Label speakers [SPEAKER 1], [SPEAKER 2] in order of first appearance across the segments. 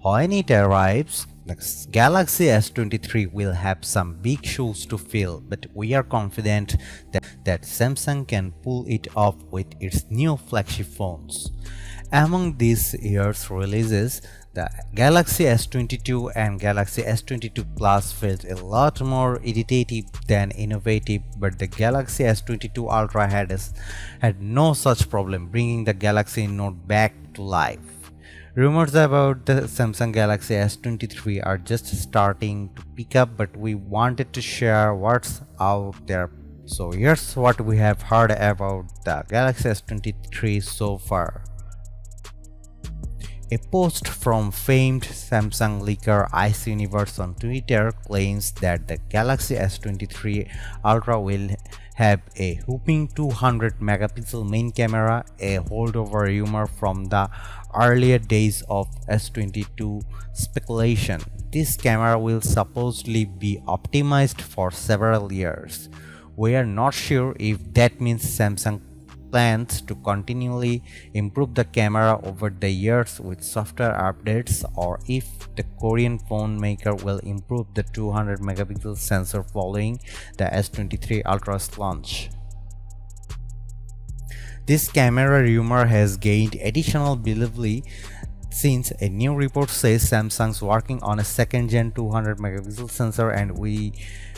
[SPEAKER 1] When it arrives, the Galaxy S23 will have some big shoes to fill, but we are confident that Samsung can pull it off with its new flagship phones. Among this year's releases, the Galaxy S22 and Galaxy S22 Plus felt a lot more iterative than innovative, but the Galaxy S22 Ultra had no such problem, bringing the Galaxy Note back to life. Rumors about the Samsung Galaxy S23 are just starting to pick up, but we wanted to share what's out there. So here's what we have heard about the Galaxy S23 so far. A post from famed Samsung leaker S23 on Twitter claims that the Galaxy S23 Ultra will have a whopping 200 megapixel main camera, a holdover rumor from the earlier days of S22 speculation. This camera will supposedly be optimized for several years. We are not sure if that means Samsung plans to continually improve the camera over the years with software updates, or if the Korean phone maker will improve the 200 megapixel sensor following the S23 Ultra's launch. This camera rumor has gained additional believability since a new report says Samsung's working on a second-gen 200 megapixel sensor and we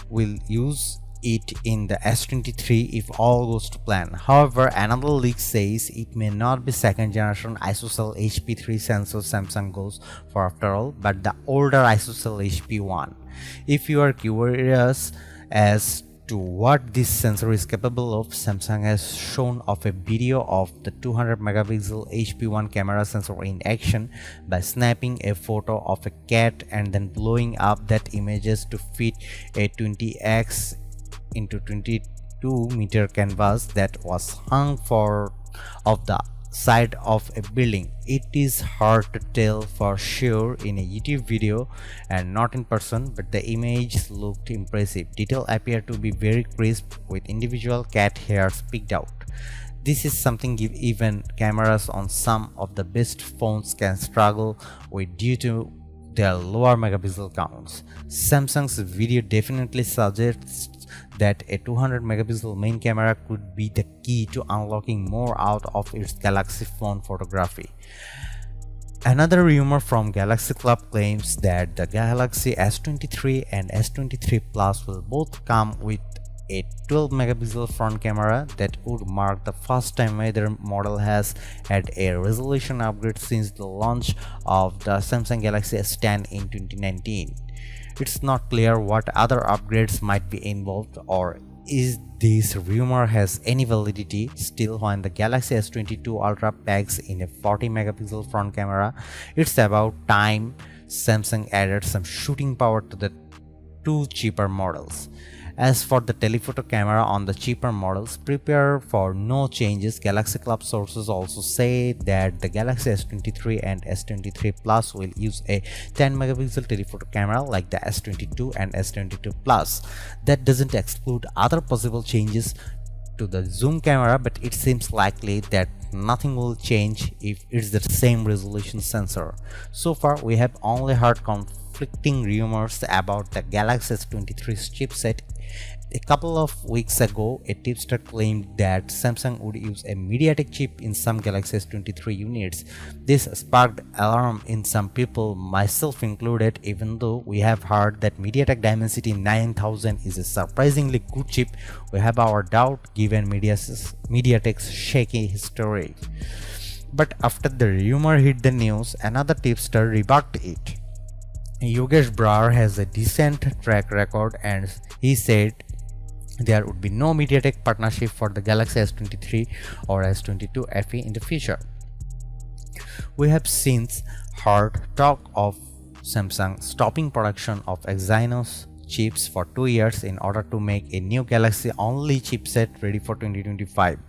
[SPEAKER 1] will use it in the S23 if all goes to plan. However, another leak says it may not be second generation ISOCELL HP3 sensor Samsung goes for after all, but the older ISOCELL HP1. If you are curious as to what this sensor is capable of, Samsung has shown off a video of the 200 megapixel HP1 camera sensor in action by snapping a photo of a cat and then blowing up that images to fit a 20x into 22 meter canvas that was hung off the side of a building. It is hard to tell for sure in a YouTube video and not in person, but the image looked impressive. Detail appeared to be very crisp with individual cat hairs picked out. This is something even cameras on some of the best phones can struggle with due to their lower megapixel counts. Samsung's video definitely suggests that a 200 megapixel main camera could be the key to unlocking more out of its Galaxy phone photography. Another rumor from Galaxy Club claims that the Galaxy S23 and S23 Plus will both come with a 12 megapixel front camera that would mark the first time either model has had a resolution upgrade since the launch of the Samsung Galaxy S10 in 2019. It's not clear what other upgrades might be involved, or is this rumor has any validity. Still, when the Galaxy S22 Ultra packs in a 40 megapixel front camera, it's about time Samsung added some shooting power to the two cheaper models. As for the telephoto camera on the cheaper models, prepare for no changes. Galaxy Club sources also say that the Galaxy S23 and S23 Plus will use a 10 megapixel telephoto camera like the S22 and S22 Plus. That doesn't exclude other possible changes to the zoom camera, but it seems likely that nothing will change if it's the same resolution sensor. So far, we have only heard conflicting rumors about the Galaxy S23's chipset. A couple of weeks ago, a tipster claimed that Samsung would use a MediaTek chip in some Galaxy S23 units. This sparked alarm in some people, myself included, even though we have heard that MediaTek Dimensity 9000 is a surprisingly good chip. We have our doubt given MediaTek's shaky history. But after the rumor hit the news, another tipster rebucked it. Yogesh Brar has a decent track record and he said there would be no MediaTek partnership for the Galaxy S23 or S22 FE in the future. We have since heard talk of Samsung stopping production of Exynos chips for 2 years in order to make a new Galaxy only chipset ready for 2025.